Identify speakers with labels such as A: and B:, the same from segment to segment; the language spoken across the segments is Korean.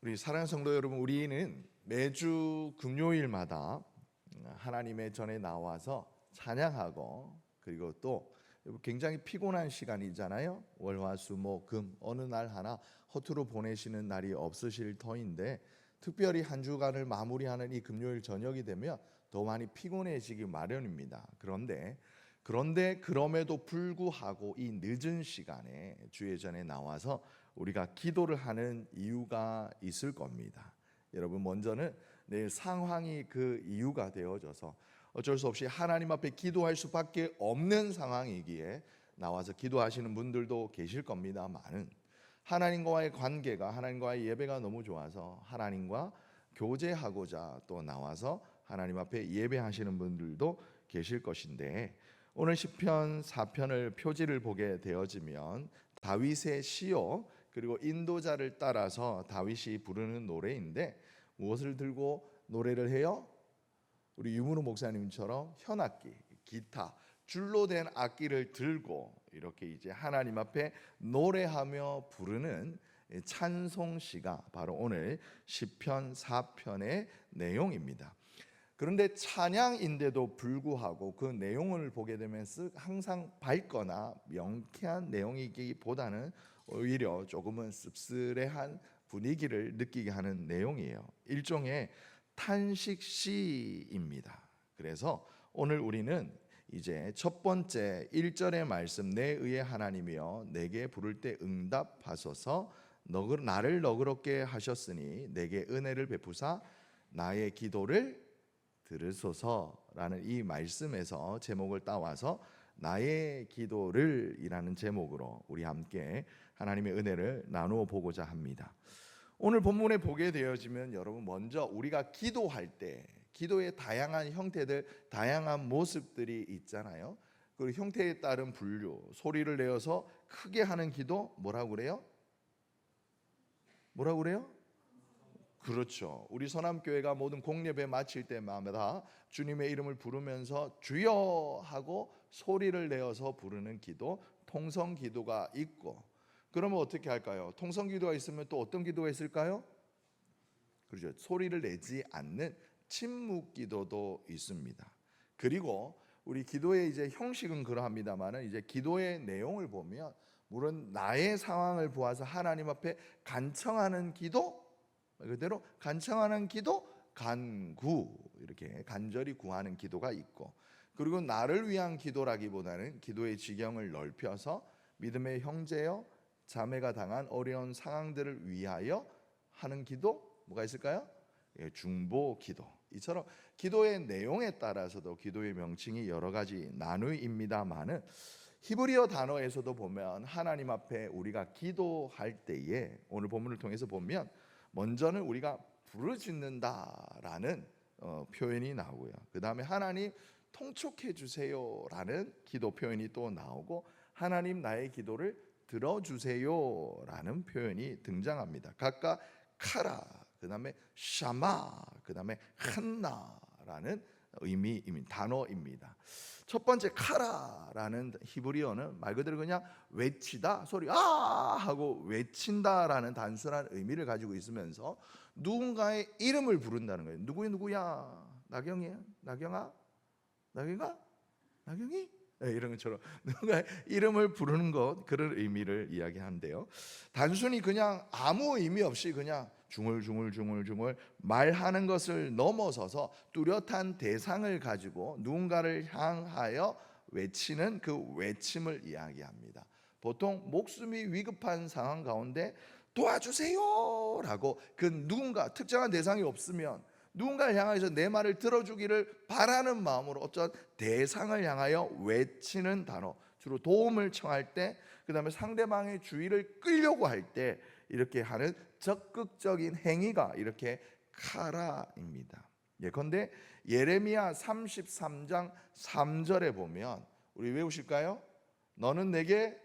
A: 우리 사랑하는 성도 여러분, 우리는 매주 금요일마다 하나님의 전에 나와서 찬양하고, 그리고 또 굉장히 피곤한 시간이잖아요. 월, 화, 수, 목, 금 어느 날 하나 허투루 보내시는 날이 없으실 터인데, 특별히 한 주간을 마무리하는 이 금요일 저녁이 되면 더 많이 피곤해지기 마련입니다. 그런데 그럼에도 불구하고 이 늦은 시간에 주의 전에 나와서 우리가 기도를 하는 이유가 있을 겁니다. 여러분, 먼저는 내 상황이 그 이유가 되어져서 어쩔 수 없이 하나님 앞에 기도할 수밖에 없는 상황이기에 나와서 기도하시는 분들도 계실 겁니다만은, 하나님과의 관계가, 하나님과의 예배가 너무 좋아서 하나님과 교제하고자 또 나와서 하나님 앞에 예배하시는 분들도 계실 것인데, 오늘 시편 4편을 표지를 보게 되어지면 다윗의 시요, 그리고 인도자를 따라서 다윗이 부르는 노래인데, 무엇을 들고 노래를 해요? 우리 유문호 목사님처럼 현악기, 기타, 줄로 된 악기를 들고 이렇게 이제 하나님 앞에 노래하며 부르는 찬송시가 바로 오늘 시편 4편의 내용입니다. 그런데 찬양인데도 불구하고 그 내용을 보게 되면 항상 밝거나 명쾌한 내용이기보다는 오히려 조금은 씁쓸해한 분위기를 느끼게 하는 내용이에요. 일종의 탄식시입니다. 그래서 오늘 우리는 이제 첫 번째 1절의 말씀, 내 의의 하나님이여 내게 부를 때 응답하소서, 나를 너그럽게 하셨으니 내게 은혜를 베푸사 나의 기도를 들으소서라는 이 말씀에서 제목을 따와서 나의 기도를 이라는 제목으로 우리 함께 하나님의 은혜를 나누어 보고자 합니다. 오늘 본문에 보게 되어지면 여러분, 먼저 우리가 기도할 때 기도의 다양한 형태들, 다양한 모습들이 있잖아요. 그 형태에 따른 분류, 소리를 내어서 크게 하는 기도, 뭐라고 그래요? 뭐라고 그래요? 그렇죠. 우리 선암교회가 모든 공예배 마칠 때마다 주님의 이름을 부르면서 주여 하고 소리를 내어서 부르는 기도, 통성기도가 있고, 그러면 어떻게 할까요? 통성기도가 있으면 또 어떤 기도가 있을까요? 그렇죠. 소리를 내지 않는 침묵기도도 있습니다. 그리고 우리 기도의 이제 형식은 그러합니다만은, 이제 기도의 내용을 보면 물론 나의 상황을 보아서 하나님 앞에 간청하는 기도, 그대로 간청하는 기도, 간구, 이렇게 간절히 구하는 기도가 있고, 그리고 나를 위한 기도라기보다는 기도의 지경을 넓혀서 믿음의 형제여 자매가 당한 어려운 상황들을 위하여 하는 기도, 뭐가 있을까요? 중보 기도. 이처럼 기도의 내용에 따라서도 기도의 명칭이 여러 가지 나누입니다만은, 히브리어 단어에서도 보면 하나님 앞에 우리가 기도할 때에 오늘 본문을 통해서 보면 먼저는 우리가 부르짖는다라는 표현이 나오고요. 그 다음에 하나님 통촉해 주세요라는 기도 표현이 또 나오고, 하나님 나의 기도를 들어주세요라는 표현이 등장합니다. 각각 카라, 그 다음에 샤마, 그 다음에 한나라는 단어입니다. 첫 번째 카라라는 히브리어는 말 그대로 그냥 외치다, 소리 아 하고 외친다라는 단순한 의미를 가지고 있으면서 누군가의 이름을 부른다는 거예요. 누구야? 나경이야? 나경아? 나경이? 이런 것처럼 누군가의 이름을 부르는 것, 그런 의미를 이야기하는데요. 단순히 그냥 아무 의미 없이 그냥 중얼중얼 말하는 것을 넘어서서 뚜렷한 대상을 가지고 누군가를 향하여 외치는 그 외침을 이야기합니다. 보통 목숨이 위급한 상황 가운데 도와주세요 라고 그 누군가, 특정한 대상이 없으면 누군가를 향해서 내 말을 들어주기를 바라는 마음으로 어떤 대상을 향하여 외치는 단어, 주로 도움을 청할 때, 그 다음에 상대방의 주의를 끌려고 할 때 이렇게 하는 적극적인 행위가 이렇게 카라입니다. 예컨대 예레미야 33장 3절에 보면, 우리 외우실까요? 너는 내게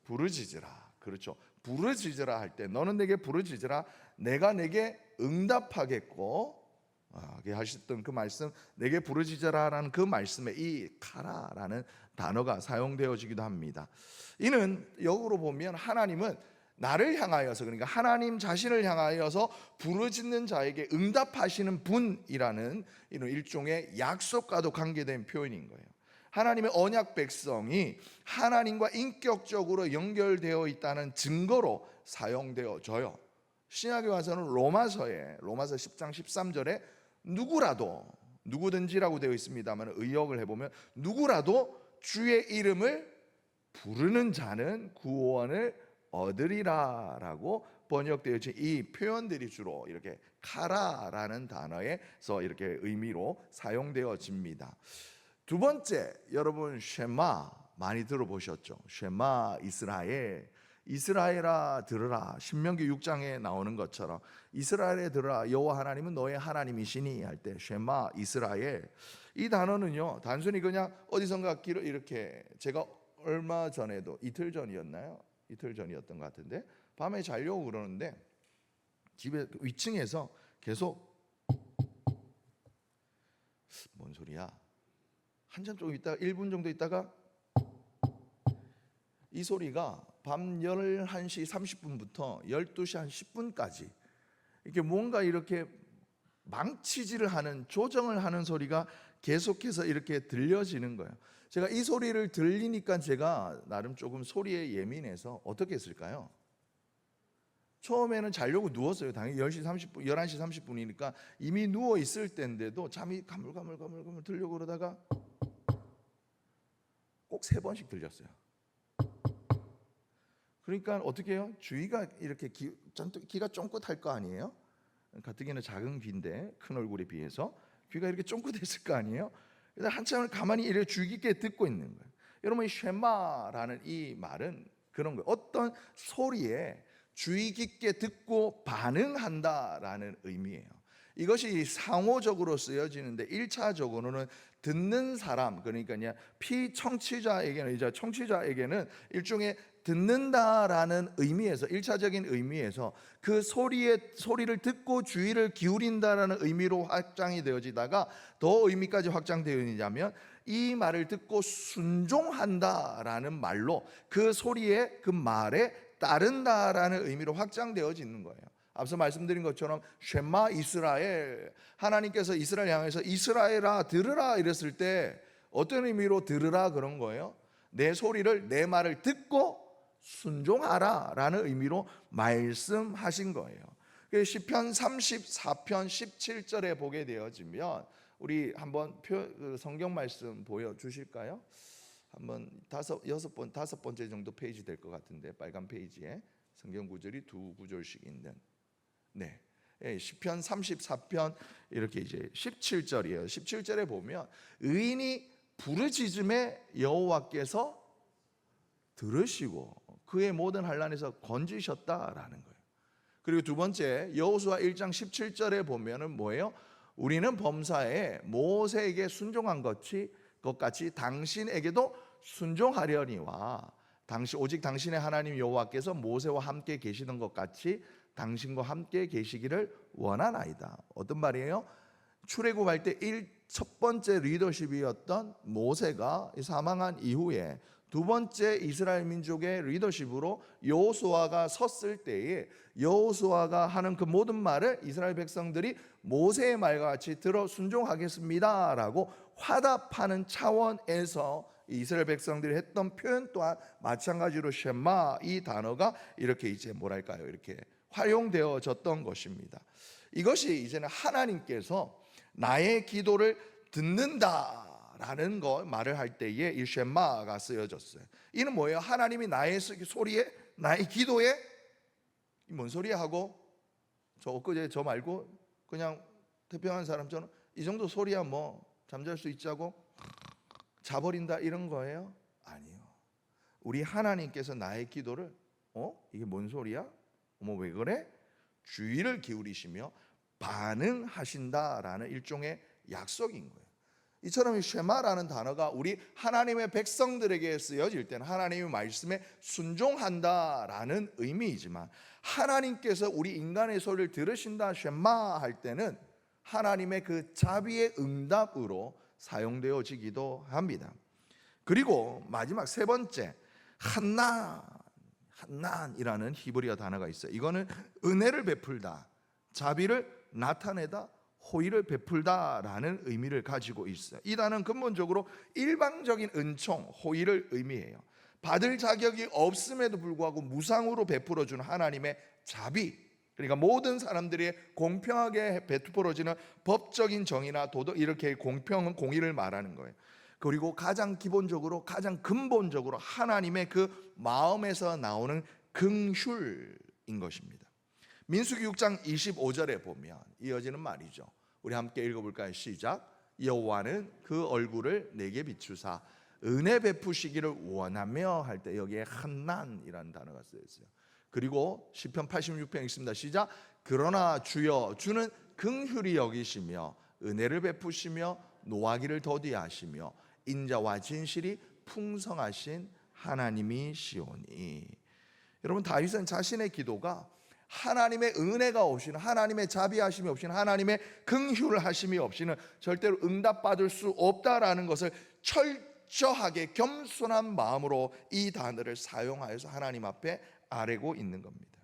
A: 부르짖으라. 그렇죠. 부르짖으라 할 때 너는 내게 부르짖으라, 내가 내게 응답하겠고, 하셨던 그 말씀, 내게 부르짖으라라는 그 말씀에 이 카라라는 단어가 사용되어지기도 합니다. 이는 역으로 보면 하나님은 나를 향하여서, 그러니까 하나님 자신을 향하여서 부르짖는 자에게 응답하시는 분이라는 이런 일종의 약속과도 관계된 표현인 거예요. 하나님의 언약 백성이 하나님과 인격적으로 연결되어 있다는 증거로 사용되어져요. 신약에 와서는 로마서 10장 13절에 누구라도, 누구든지라고 되어 있습니다만 의역을 해보면 누구라도 주의 이름을 부르는 자는 구원을 얻으리라 라고 번역되어진 이 표현들이 주로 이렇게 카라라는 단어에서 이렇게 의미로 사용되어집니다. 두 번째, 여러분 쉐마 많이 들어보셨죠? 쉐마 이스라엘, 이스라엘아 들으라. 신명기 6장에 나오는 것처럼 이스라엘에 들으라, 여호와 하나님은 너의 하나님이시니 할 때 쉐마 이스라엘, 이 단어는요 단순히 그냥 어디선가 이렇게, 제가 얼마 전에도 이틀 전이었나요? 이틀 전이었던 것 같은데 밤에 자려고 그러는데 집에 위층에서 계속 뭔 소리야? 한참 좀 있다가 1분 정도 있다가 이 소리가 밤 11시 30분부터 12시 한 10분까지 이렇게 뭔가 이렇게 망치질을 하는, 조정을 하는 소리가 계속해서 이렇게 들려지는 거예요. 제가 이 소리를 들리니까 제가 나름 조금 소리에 예민해서 어떻게 했을까요? 처음에는 자려고 누웠어요. 당연히 11시 30분이니까 이미 누워 있을 때인데도 잠이 가물가물 들려고 그러다가 꼭 3번씩 들렸어요. 그러니까 어떻게 해요? 주위가 이렇게 귀가 쫑긋할 거 아니에요? 가뜩이나 작은 귀인데 큰 얼굴에 비해서 귀가 이렇게 쫑긋했을 거 아니에요? 그래서 한참을 가만히 이렇게 주의 깊게 듣고 있는 거예요. 여러분, 이 쉐마라는 이 말은 그런 거예요. 어떤 소리에 주의 깊게 듣고 반응한다라는 의미예요. 이것이 상호적으로 쓰여지는데 1차적으로는 듣는 사람, 그러니까 피청취자에게는, 이제 청취자에게는 일종의 듣는다라는 의미에서, 1차적인 의미에서 그 소리를 듣고 주의를 기울인다라는 의미로 확장이 되어지다가 더 의미까지 확장되어지냐면 이 말을 듣고 순종한다라는 말로 그 소리에, 그 말에 따른다라는 의미로 확장되어지는 거예요. 앞서 말씀드린 것처럼 쉐마 이스라엘, 하나님께서 이스라엘 향해서 이스라엘아 들으라 이랬을 때 어떤 의미로 들으라 그런 거예요? 내 소리를, 내 말을 듣고 순종하라 라는 의미로 말씀하신 거예요. 시편 34편 17절에 보게 되어지면 우리 한번 성경 말씀 보여주실까요? 한번 다섯 번째 정도 페이지 될 것 같은데, 빨간 페이지에 성경 구절이 2구절씩 있는, 네, 시편 34편 이렇게 이제 17절이에요. 17절에 보면 의인이 부르짖음에 여호와께서 들으시고 그의 모든 환난에서 건지셨다라는 거예요. 그리고 두 번째, 여호수아 1장 17절에 보면은 뭐예요? 우리는 범사에 모세에게 순종한 것 같이 당신에게도 순종하려니와 오직 당신의 하나님 여호와께서 모세와 함께 계시던 것 같이 당신과 함께 계시기를 원하나이다. 어떤 말이에요? 출애굽할 때 첫 번째 리더십이었던 모세가 사망한 이후에 두 번째 이스라엘 민족의 리더십으로 여호수아가 섰을 때에 여호수아가 하는 그 모든 말을 이스라엘 백성들이 모세의 말과 같이 들어 순종하겠습니다라고 화답하는 차원에서 이스라엘 백성들이 했던 표현 또한 마찬가지로 쉐마, 이 단어가 이렇게 이제 뭐랄까요, 이렇게 활용되어졌던 것입니다. 이것이 이제는 하나님께서 나의 기도를 듣는다라는 거 말을 할 때에 이 쉐마가 쓰여졌어요. 이는 뭐예요? 하나님이 나의 소리에, 나의 기도에 뭔 소리야 하고, 저 엊그제 저 말고 그냥 태평한 사람처럼 이 정도 소리야 뭐 잠잘 수 있자고 자버린다 이런 거예요? 아니요. 우리 하나님께서 나의 기도를 이게 뭔 소리야? 왜 그래? 주의를 기울이시며 반응하신다라는 일종의 약속인 거예요. 이처럼 쉐마라는 단어가 우리 하나님의 백성들에게 쓰여질 때는 하나님의 말씀에 순종한다라는 의미이지만, 하나님께서 우리 인간의 소리를 들으신다 쉐마 할 때는 하나님의 그 자비의 응답으로 사용되어지기도 합니다. 그리고 마지막 세 번째, 한나 한난이라는 히브리어 단어가 있어요. 이거는 은혜를 베풀다, 자비를 나타내다, 호의를 베풀다라는 의미를 가지고 있어요. 이 단어는 근본적으로 일방적인 은총, 호의를 의미해요. 받을 자격이 없음에도 불구하고 무상으로 베풀어주는 하나님의 자비, 그러니까 모든 사람들이 공평하게 베풀어지는 법적인 정의나 도덕, 이렇게 공평은 공의를 말하는 거예요. 그리고 가장 기본적으로, 가장 근본적으로 하나님의 그 마음에서 나오는 긍휼인 것입니다. 민수기 6장 25절에 보면 이어지는 말이죠. 우리 함께 읽어볼까요? 시작. 여호와는 그 얼굴을 내게 비추사 은혜 베푸시기를 원하며 할 때 여기에 한난이라는 단어가 쓰여 있어요. 그리고 시편 86편 읽습니다. 시작. 그러나 주여, 주는 긍휼히 여기시며 은혜를 베푸시며 노하기를 더디하시며 인자와 진실이 풍성하신 하나님이시오니. 여러분, 다윗은 자신의 기도가 하나님의 은혜가 없이는, 하나님의 자비하심이 없이는, 하나님의 긍휼하심이 없이는 절대로 응답받을 수 없다라는 것을 철저하게 겸손한 마음으로 이 단어를 사용하여서 하나님 앞에 아뢰고 있는 겁니다.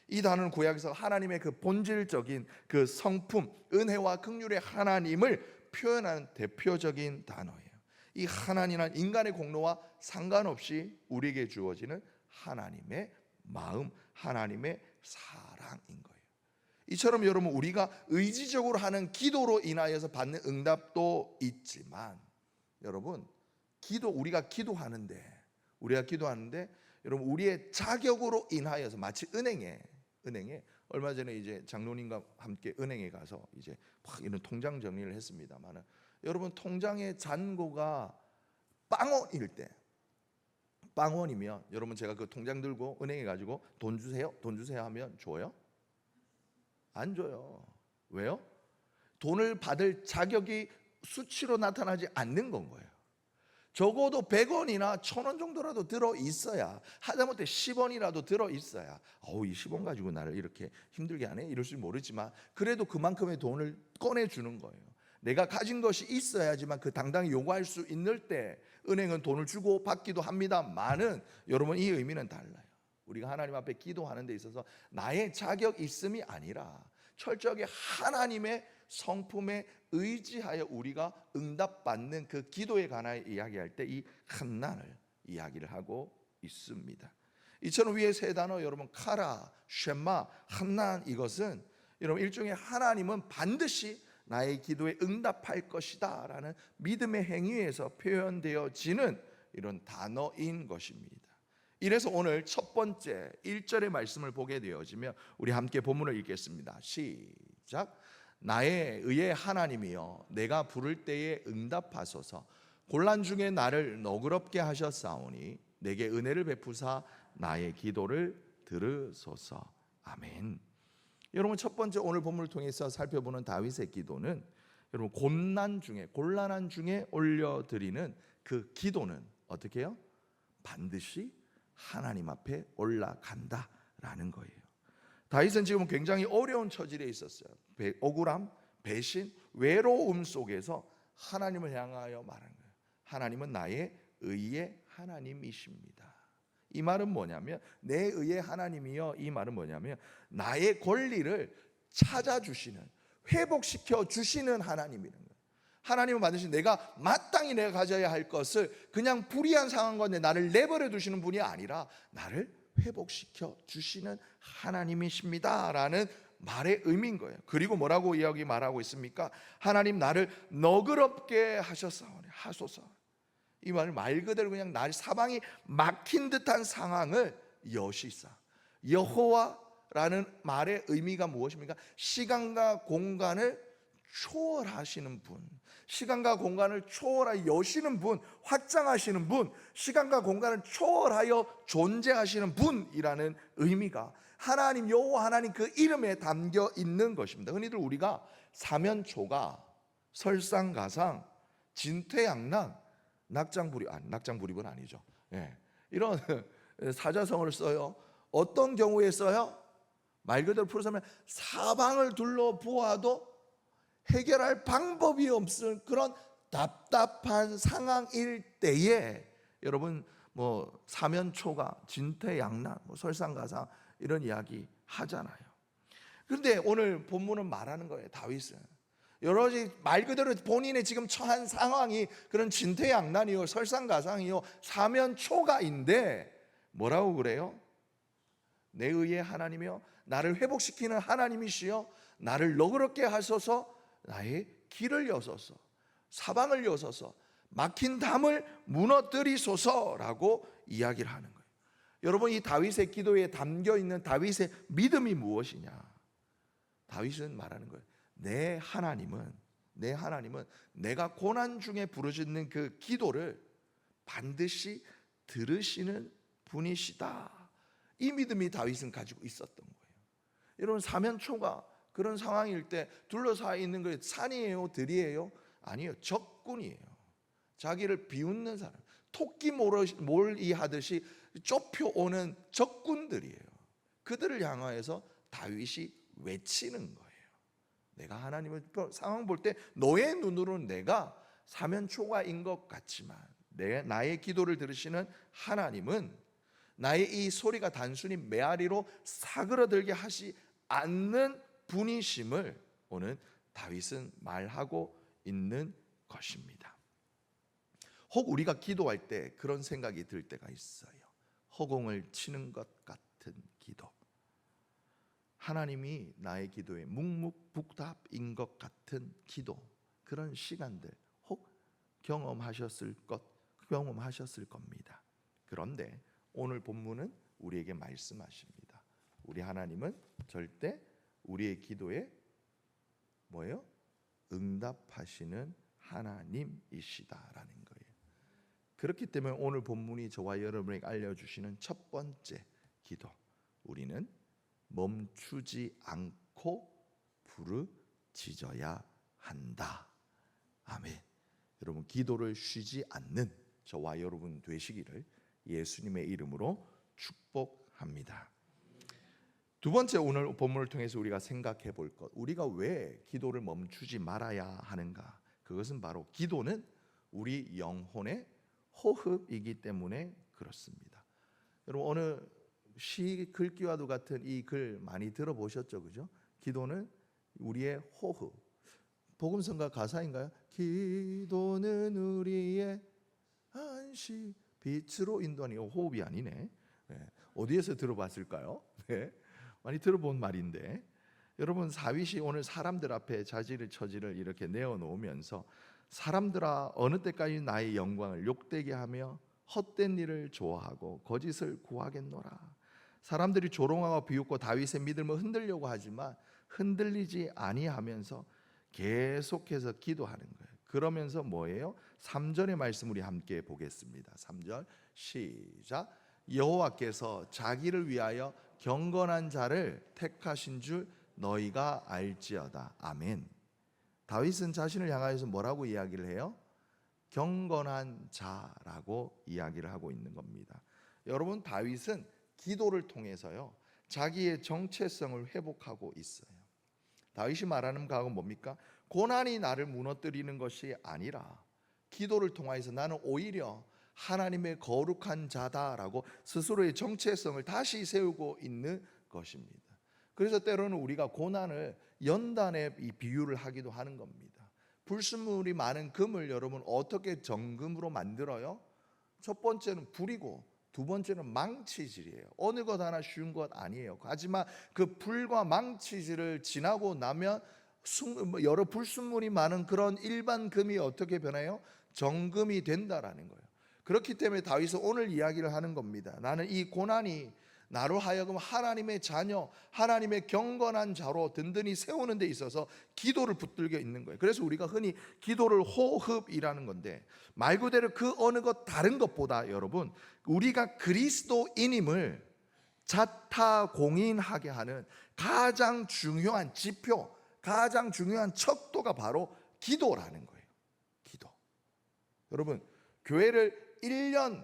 A: 이 단어는 구약에서 하나님의 그 본질적인 그 성품, 은혜와 긍휼의 하나님을 표현하는 대표적인 단어예요. 이 하나님은 인간의 공로와 상관없이 우리에게 주어지는 하나님의 마음, 하나님의 사랑인 거예요. 이처럼 여러분, 우리가 의지적으로 하는 기도로 인하여서 받는 응답도 있지만, 여러분, 우리가 기도하는데 여러분, 우리의 자격으로 인하여서 마치 은행에 얼마 전에 이제 장로님과 함께 은행에 가서 이제 막 이런 통장 정리를 했습니다만, 여러분, 통장의 잔고가 빵원일 때, 빵원이면 여러분, 제가 그 통장 들고 은행에 가지고 돈 주세요 하면 줘요? 안 줘요. 왜요? 돈을 받을 자격이 수치로 나타나지 않는 건 거예요. 적어도 100원이나 1000원 정도라도 들어 있어야, 하다못해 10원이라도 들어 있어야, 이 10원 가지고 나를 이렇게 힘들게 하네, 이럴 줄 모르지만 그래도 그만큼의 돈을 꺼내 주는 거예요. 내가 가진 것이 있어야지만 그 당당히 요구할 수 있는 때 은행은 돈을 주고 받기도 합니다만은, 여러분, 이 의미는 달라요. 우리가 하나님 앞에 기도하는 데 있어서 나의 자격 있음이 아니라 철저하게 하나님의 성품에 의지하여 우리가 응답받는 그 기도에 관하여 이야기할 때 이 한난을 이야기를 하고 있습니다. 이처럼 위에 세 단어, 여러분, 카라, 쉐마, 한난, 이것은 여러분 일종의 하나님은 반드시 나의 기도에 응답할 것이다 라는 믿음의 행위에서 표현되어지는 이런 단어인 것입니다. 이래서 오늘 첫 번째 1절의 말씀을 보게 되어지면 우리 함께 본문을 읽겠습니다. 시작. 나의 의의 하나님이여, 내가 부를 때에 응답하소서. 곤란 중에 나를 너그럽게 하셨사오니 내게 은혜를 베푸사 나의 기도를 들으소서. 아멘. 여러분, 첫 번째 오늘 본문을 통해서 살펴보는 다윗의 기도는, 여러분, 곤란한 중에 올려드리는 그 기도는 어떻게 해요? 반드시 하나님 앞에 올라간다라는 거예요. 다윗은 지금 굉장히 어려운 처지에 있었어요. 억울함, 배신, 외로움 속에서 하나님을 향하여 말하는 거예요. 하나님은 나의 의의 하나님이십니다. 이 말은 뭐냐면, 내 의의 하나님이여, 이 말은 뭐냐면 나의 권리를 찾아주시는, 회복시켜 주시는 하나님이라는 거예요. 하나님은 반드시 내가 마땅히 내가 가져야 할 것을 그냥 불의한 상황 가운데 나를 내버려 두시는 분이 아니라 나를 회복시켜 주시는 하나님이십니다 라는 말의 의미인 거예요. 그리고 뭐라고 이야기 말하고 있습니까? 하나님, 나를 너그럽게 하소서. 이 말은 말 그대로 그냥 날 사방이 막힌 듯한 상황을 여시사. 여호와라는 말의 의미가 무엇입니까? 시간과 공간을 초월하시는 분, 시간과 공간을 초월하여 여시는 분, 확장하시는 분, 시간과 공간을 초월하여 존재하시는 분이라는 의미가 하나님, 여호와 하나님 그 이름에 담겨 있는 것입니다. 흔히들 우리가 사면초가, 설상가상, 진퇴양난, 낙장불입은 아니죠. 이런 사자성어를 써요. 어떤 경우에 써요? 말 그대로 풀어서면 사방을 둘러 보아도 해결할 방법이 없을 그런 답답한 상황일 때에, 여러분, 뭐 사면초가, 진퇴양난, 뭐 설상가상 이런 이야기 하잖아요. 그런데 오늘 본문은 말하는 거예요. 다윗은 여러 가지 말 그대로 본인의 지금 처한 상황이 그런 진퇴양난이요, 설상가상이요, 사면초가인데 뭐라고 그래요? 내 의의 하나님이여 나를 회복시키는 하나님이시여 나를 너그럽게 하소서, 나의 길을 여소서, 사방을 여소서, 막힌 담을 무너뜨리소서라고 이야기를 하는 거예요. 여러분, 이 다윗의 기도에 담겨 있는 다윗의 믿음이 무엇이냐? 다윗은 말하는 거예요. 내 하나님은 내가 고난 중에 부르짖는 그 기도를 반드시 들으시는 분이시다. 이 믿음이 다윗은 가지고 있었던 거예요. 여러분, 사면초가 그런 상황일 때 둘러싸여 있는 게 산이에요, 들이에요? 아니요, 적군이에요. 자기를 비웃는 사람, 토끼 몰이 하듯이 쫓겨오는 적군들이에요. 그들을 향하여서 다윗이 외치는 거예요. 내가 하나님을 상황 볼 때 너의 눈으로는 내가 사면초가인 것 같지만 나의 기도를 들으시는 하나님은 나의 이 소리가 단순히 메아리로 사그러들게 하지 않는 분이심을 오늘 다윗은 말하고 있는 것입니다. 혹 우리가 기도할 때 그런 생각이 들 때가 있어요. 허공을 치는 것 같은 기도, 하나님이 나의 기도에 묵묵부답인 것 같은 기도, 그런 시간들 혹 경험하셨을 겁니다. 그런데 오늘 본문은 우리에게 말씀하십니다. 우리 하나님은 절대 우리의 기도에 뭐예요? 응답하시는 하나님이시다라는 거예요. 그렇기 때문에 오늘 본문이 저와 여러분에게 알려주시는 첫 번째 기도, 우리는 멈추지 않고 부르짖어야 한다. 아멘. 여러분, 기도를 쉬지 않는 저와 여러분 되시기를 예수님의 이름으로 축복합니다. 두 번째, 오늘 본문을 통해서 우리가 생각해 볼 것, 우리가 왜 기도를 멈추지 말아야 하는가? 그것은 바로 기도는 우리 영혼의 호흡이기 때문에 그렇습니다. 여러분, 어느 시 글귀와도 같은 이 글 많이 들어보셨죠? 그죠? 기도는 우리의 호흡. 복음성가 가사인가요? 기도는 우리의 안식 빛으로 인도하니, 호흡이 아니네. 네. 어디에서 들어봤을까요? 네. 많이 들어본 말인데, 여러분, 다윗이 오늘 사람들 앞에 자질을 처지를 이렇게 내어놓으면서 사람들아 어느 때까지 나의 영광을 욕되게 하며 헛된 일을 좋아하고 거짓을 구하겠노라. 사람들이 조롱하고 비웃고 다윗의 믿음을 흔들려고 하지만 흔들리지 아니하면서 계속해서 기도하는 거예요. 그러면서 뭐예요? 3절의 말씀 우리 함께 보겠습니다. 3절 시작. 여호와께서 자기를 위하여 경건한 자를 택하신 줄 너희가 알지어다. 아멘. 다윗은 자신을 향하여서 뭐라고 이야기를 해요? 경건한 자라고 이야기를 하고 있는 겁니다. 여러분, 다윗은 기도를 통해서요 자기의 정체성을 회복하고 있어요. 다윗이 말하는 각은 뭡니까? 고난이 나를 무너뜨리는 것이 아니라 기도를 통해서 나는 오히려 하나님의 거룩한 자다라고 스스로의 정체성을 다시 세우고 있는 것입니다. 그래서 때로는 우리가 고난을 연단에 이 비유를 하기도 하는 겁니다. 불순물이 많은 금을 여러분 어떻게 정금으로 만들어요? 첫 번째는 불이고 두 번째는 망치질이에요. 어느 것 하나 쉬운 것 아니에요. 하지만 그 불과 망치질을 지나고 나면 여러 불순물이 많은 그런 일반 금이 어떻게 변해요? 정금이 된다라는 거예요. 그렇기 때문에 다윗은 오늘 이야기를 하는 겁니다. 나는 이 고난이 나로 하여금 하나님의 자녀, 하나님의 경건한 자로 든든히 세우는 데 있어서 기도를 붙들게 있는 거예요. 그래서 우리가 흔히 기도를 호흡이라는 건데, 말 그대로 그 어느 것 다른 것보다 여러분, 우리가 그리스도인임을 자타공인하게 하는 가장 중요한 지표, 가장 중요한 척도가 바로 기도라는 거예요. 기도. 여러분, 교회를 1년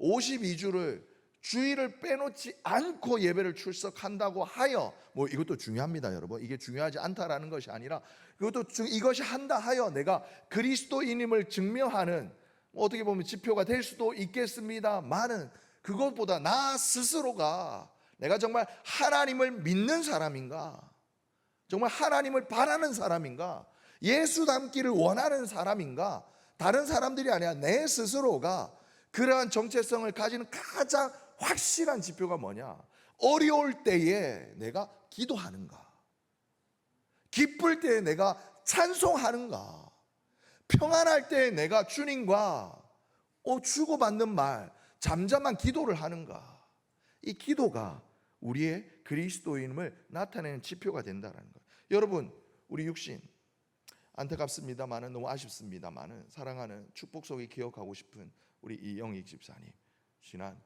A: 52주를 주일을 빼놓지 않고 예배를 출석한다고 하여, 뭐 이것도 중요합니다, 여러분. 이게 중요하지 않다라는 것이 아니라 이것이 한다 하여 내가 그리스도인임을 증명하는 어떻게 보면 지표가 될 수도 있겠습니다만은 그것보다 나 스스로가 내가 정말 하나님을 믿는 사람인가, 정말 하나님을 바라는 사람인가, 예수 닮기를 원하는 사람인가, 다른 사람들이 아니라 내 스스로가 그러한 정체성을 가지는 가장 확실한 지표가 뭐냐? 어려울 때에 내가 기도하는가, 기쁠 때에 내가 찬송하는가, 평안할 때에 내가 주님과 주고받는 말, 잠잠한 기도를 하는가. 이 기도가 우리의 그리스도인임을 나타내는 지표가 된다는 거예요. 여러분, 우리 육신 안타깝습니다만은, 너무 아쉽습니다만은, 사랑하는 축복 속에 기억하고 싶은 우리 이영익 집사님, 지난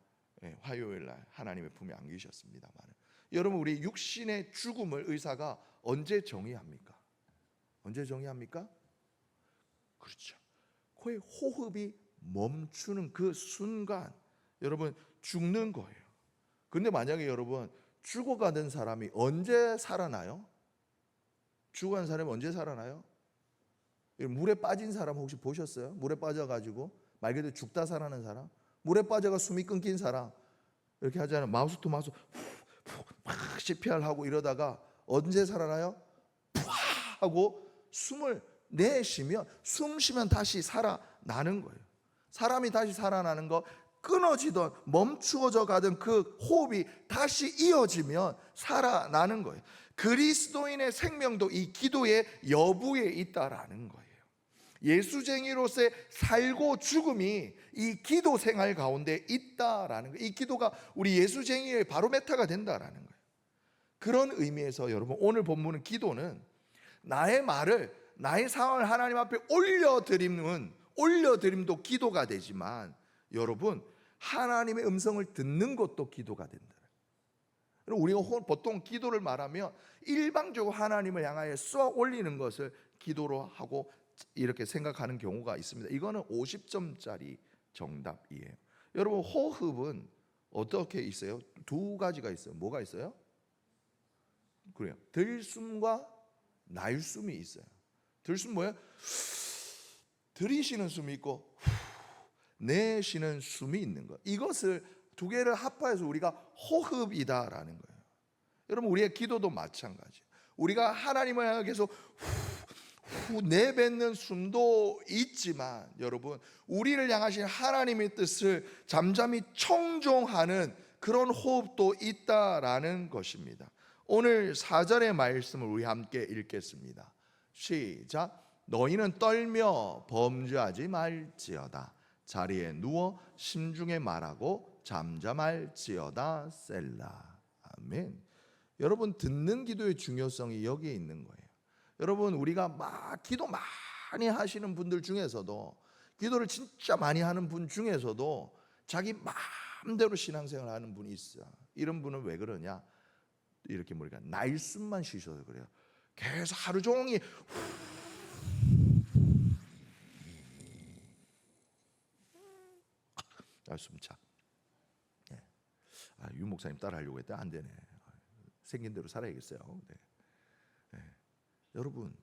A: 화요일 날 하나님의 품에 안기셨습니다만은, 여러분, 우리 육신의 죽음을 의사가 언제 정의합니까? 언제 정의합니까? 그렇죠, 코의 호흡이 멈추는 그 순간 여러분 죽는 거예요. 근데 만약에 여러분 죽어가던 사람이 언제 살아나요? 죽어간 사람이 언제 살아나요? 물에 빠진 사람 혹시 보셨어요? 물에 빠져가지고 말 그대로 죽다 살아나는 사람, 물에 빠져가 숨이 끊긴 사람, 이렇게 하잖아요. 마우스 투 마우스 막 CPR 하고 이러다가 언제 살아나요? 푸아 하고 숨을 내쉬면, 숨 쉬면 다시 살아나는 거예요. 사람이 다시 살아나는 거, 끊어지던 멈추어져 가던 그 호흡이 다시 이어지면 살아나는 거예요. 그리스도인의 생명도 이 기도의 여부에 있다라는 거예요. 예수쟁이로서의 살고 죽음이 이 기도 생활 가운데 있다라는 거예요. 이 기도가 우리 예수쟁이의 바로메타가 된다라는 거예요. 그런 의미에서 여러분, 오늘 본문은 기도는 나의 말을, 나의 상황을 하나님 앞에 올려드림도 기도가 되지만, 여러분, 하나님의 음성을 듣는 것도 기도가 된다. 우리가 보통 기도를 말하면 일방적으로 하나님을 향하여 쏘아 올리는 것을 기도로 하고 이렇게 생각하는 경우가 있습니다. 이거는 50점짜리 정답이에요. 여러분, 호흡은 어떻게 있어요? 두 가지가 있어요. 뭐가 있어요? 그래요, 들숨과 날숨이 있어요. 들숨 뭐예요? 들이쉬는 숨이 있고 내쉬는 숨이 있는 거. 이것을 두 개를 합해서 우리가 호흡이다라는 거예요. 여러분, 우리의 기도도 마찬가지예요. 우리가 하나님을 향해 계속 후 내뱉는 숨도 있지만, 여러분, 우리를 향하신 하나님의 뜻을 잠잠히 청종하는 그런 호흡도 있다라는 것입니다. 오늘 4절의 말씀을 우리 함께 읽겠습니다. 시작. 너희는 떨며 범죄하지 말지어다. 자리에 누워 심중에 말하고 잠잠할지어다. 셀라. 아멘. 여러분, 듣는 기도의 중요성이 여기에 있는 거예요. 여러분, 우리가 막 기도 많이 하시는 분들 중에서도, 기도를 진짜 많이 하는 분 중에서도 자기 마음대로 신앙생활 하는 분이 있어. 이런 분은 왜 그러냐? 이렇게 우리가 날숨만 쉬셔서 그래요. 계속 하루 종일 숨차. 유 목사님 따라하려고 했더니 안 되네. 생긴 대로 살아야겠어요. 네. 여러분,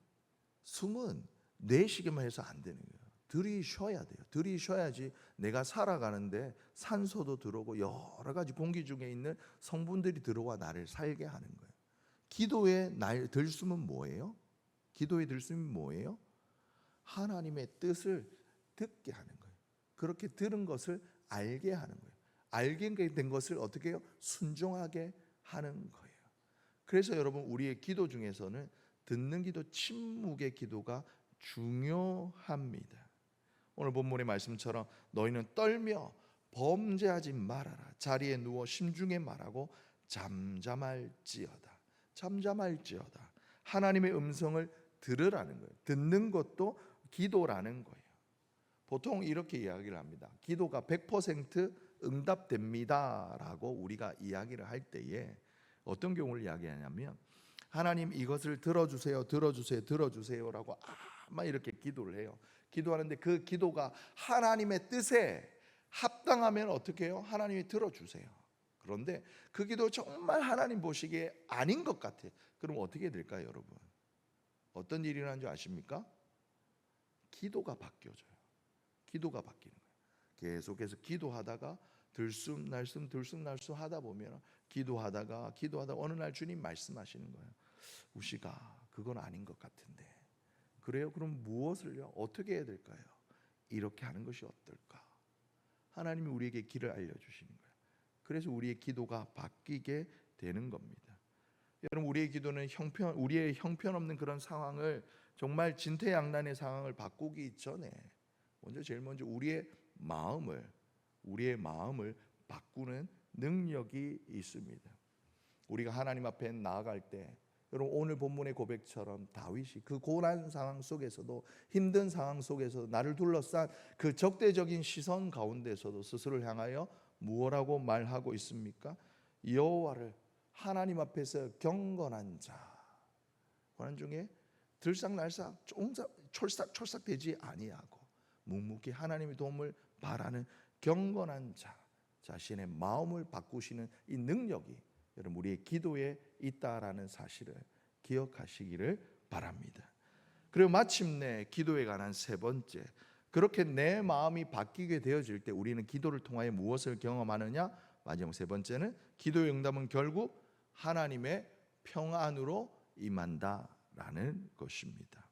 A: 숨은 내쉬기만 해서 안 되는 거예요. 들이쉬어야 돼요. 들이쉬어야지 내가 살아가는데 산소도 들어오고 여러 가지 공기 중에 있는 성분들이 들어와 나를 살게 하는 거예요. 기도의 들숨은 뭐예요? 기도의 들숨이 뭐예요? 하나님의 뜻을 듣게 하는 거예요. 그렇게 들은 것을 알게 하는 거예요. 알게 된 것을 어떻게 해요? 순종하게 하는 거예요. 그래서 여러분, 우리의 기도 중에서는 듣는 기도, 침묵의 기도가 중요합니다. 오늘 본문의 말씀처럼 너희는 떨며 범죄하지 말아라. 자리에 누워 심중에 말하고 잠잠할지어다. 잠잠할지어다. 하나님의 음성을 들으라는 거예요. 듣는 것도 기도라는 거예요. 보통 이렇게 이야기를 합니다. 기도가 100% 응답됩니다라고 우리가 이야기를 할 때에 어떤 경우를 이야기하냐면, 하나님 이것을 들어주세요, 들어주세요, 들어주세요라고 아마 이렇게 기도를 해요. 기도하는데 그 기도가 하나님의 뜻에 합당하면 어떻게 해요? 하나님이 들어주세요. 그런데 그 기도 정말 하나님 보시기에 아닌 것 같아요. 그럼 어떻게 될까요, 여러분? 어떤 일이 일어나는 줄 아십니까? 기도가 바뀌어져요. 기도가 바뀌는 거예요. 계속해서 기도하다가 들숨날숨 하다 보면 기도하다가 어느 날 주님 말씀하시는 거예요. 우시가 그건 아닌 것 같은데. 그래요? 그럼 무엇을요? 어떻게 해야 될까요? 이렇게 하는 것이 어떨까? 하나님이 우리에게 길을 알려주시는 거예요. 그래서 우리의 기도가 바뀌게 되는 겁니다. 여러분, 우리의 기도는 우리의 형편없는 그런 상황을, 정말 진퇴양난의 상황을 바꾸기 전에 제일 먼저 우리의 마음을 바꾸는 능력이 있습니다. 우리가 하나님 앞에 나아갈 때, 여러분 오늘 본문의 고백처럼 다윗이 그 고난 상황 속에서도, 힘든 상황 속에서도, 나를 둘러싼 그 적대적인 시선 가운데서도 스스로를 향하여 무엇라고 말하고 있습니까? 여호와를, 하나님 앞에서 경건한 자, 고난 중에 들싹날싹 촐싹되지 아니하고 묵묵히 하나님의 도움을 바라는 경건한 자, 자신의 마음을 바꾸시는 이 능력이 여러분 우리의 기도에 있다라는 사실을 기억하시기를 바랍니다. 그리고 마침내 기도에 관한 세 번째, 그렇게 내 마음이 바뀌게 되어질 때 우리는 기도를 통하여 무엇을 경험하느냐? 마지막 세 번째는, 기도의 응답은 결국 하나님의 평안으로 임한다라는 것입니다.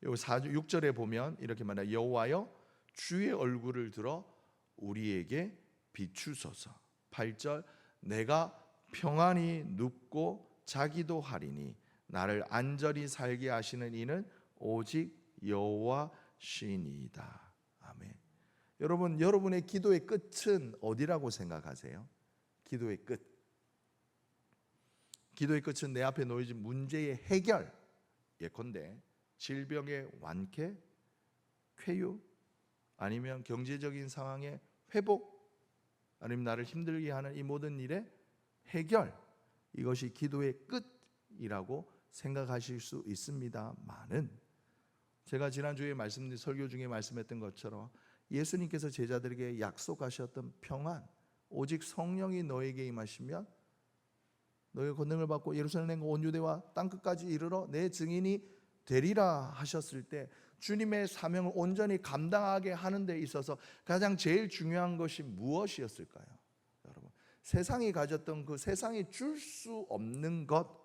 A: 6절에 보면 이렇게 말합니다. 여호와여 주의 얼굴을 들어 우리에게 비추소서. 8절, 내가 평안히 눕고 자기도 하리니 나를 안전히 살게 하시는 이는 오직 여호와시니이다. 아멘. 여러분, 여러분의 기도의 끝은 어디라고 생각하세요? 기도의 끝은 내 앞에 놓여진 문제의 해결, 예컨대 질병의 완쾌, 쾌유, 아니면 경제적인 상황의 회복, 아니면 나를 힘들게 하는 이 모든 일의 해결, 이것이 기도의 끝이라고 생각하실 수 있습니다만은, 제가 지난주에 설교 중에 말씀했던 것처럼 예수님께서 제자들에게 약속하셨던 평안, 오직 성령이 너에게 임하시면 너의 권능을 받고 예루살렘과 온 유대와 땅끝까지 이르러 내 증인이 되리라 하셨을 때, 주님의 사명을 온전히 감당하게 하는 데 있어서 가장 제일 중요한 것이 무엇이었을까요? 여러분, 세상이 가졌던 그 세상이 줄 수 없는 것,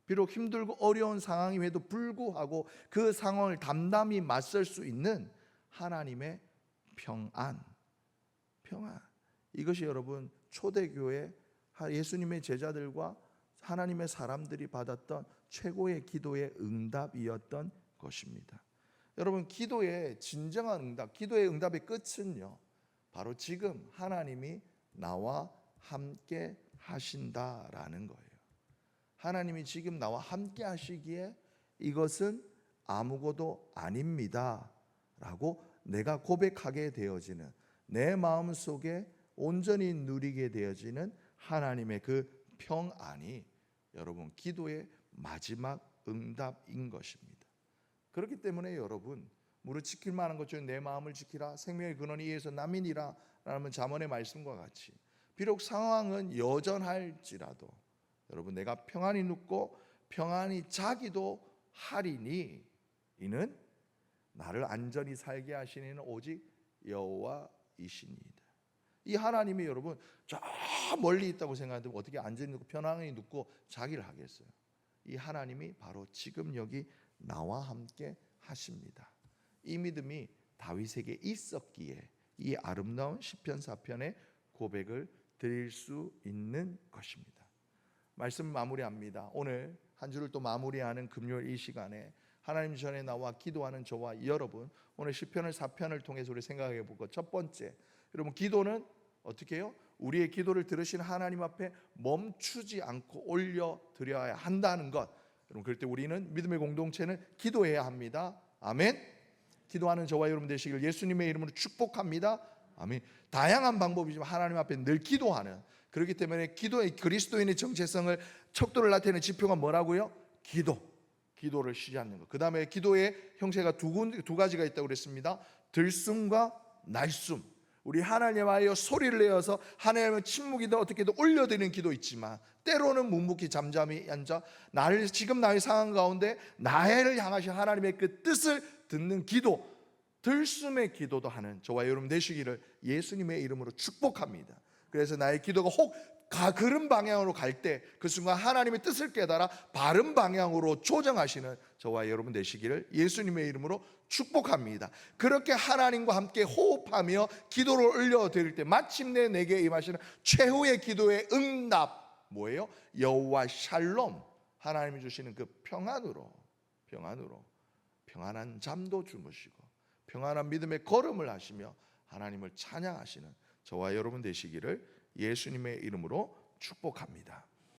A: 비록 힘들고 어려운 상황임에도 불구하고 그 상황을 담담히 맞설 수 있는 하나님의 평안. 이것이 여러분 초대교회 예수님의 제자들과 하나님의 사람들이 받았던 최고의 기도의 응답이었던 것입니다. 여러분, 기도의 진정한 응답, 기도의 응답의 끝은요, 바로 지금 하나님이 나와 함께 하신다라는 거예요. 하나님이 지금 나와 함께 하시기에 이것은 아무것도 아닙니다 라고 내가 고백하게 되어지는, 내 마음 속에 온전히 누리게 되어지는 하나님의 그 평안이 여러분 기도의 마지막 응답인 것입니다. 그렇기 때문에 여러분, 무릇 지킬 만한 것 중에 내 마음을 지키라, 생명의 근원이 이에서 남이니라 라는 잠언의 말씀과 같이, 비록 상황은 여전할지라도 여러분 내가 평안히 눕고 평안히 자기도 하리니 이는 나를 안전히 살게 하시는 오직 여호와이시니이다. 이 하나님이 여러분 저 멀리 있다고 생각하는데 어떻게 안전히 눕고 편안히 눕고 자기를 하겠어요? 이 하나님이 바로 지금 여기 나와 함께 하십니다. 이 믿음이 다윗에게 있었기에 이 아름다운 시편 4편의 고백을 드릴 수 있는 것입니다. 말씀 마무리합니다. 오늘 한 주를 또 마무리하는 금요일 이 시간에 하나님 전에 나와 기도하는 저와 여러분, 오늘 시편을 4편을 통해서 우리 생각해 볼 것, 첫 번째, 여러분 기도는 어떻게 해요? 우리의 기도를 들으신 하나님 앞에 멈추지 않고 올려드려야 한다는 것. 여러분, 그럴 때 우리는 믿음의 공동체는 기도해야 합니다. 아멘. 기도하는 저와 여러분 되시길 예수님의 이름으로 축복합니다. 아멘. 다양한 방법이지만 하나님 앞에 늘 기도하는, 그렇기 때문에 기도의 그리스도인의 정체성을 척도를 나타내는 지표가 뭐라고요? 기도를 쉬지 않는 것. 그 다음에 기도의 형태가 두 가지가 있다고 그랬습니다. 들숨과 날숨. 우리 하나님하여 소리를 내어서 하나님의 침묵이든 어떻게든 올려드리는 기도 있지만, 때로는 묵묵히 잠잠히 앉아 지금 나의 상황 가운데 나를 향하신 하나님의 그 뜻을 듣는 기도, 들숨의 기도도 하는 저와 여러분 되시기를 예수님의 이름으로 축복합니다. 그래서 나의 기도가 혹 그런 방향으로 갈 때 그 순간 하나님의 뜻을 깨달아 바른 방향으로 조정하시는 저와 여러분 되시기를 예수님의 이름으로 축복합니다. 그렇게 하나님과 함께 호흡하며 기도를 올려드릴 때 마침내 내게 임하시는 최후의 기도의 응답 뭐예요? 여호와 샬롬, 하나님이 주시는 그 평안으로 평안한 잠도 주무시고 평안한 믿음의 걸음을 하시며 하나님을 찬양하시는 저와 여러분 되시기를 예수님의 이름으로 축복합니다.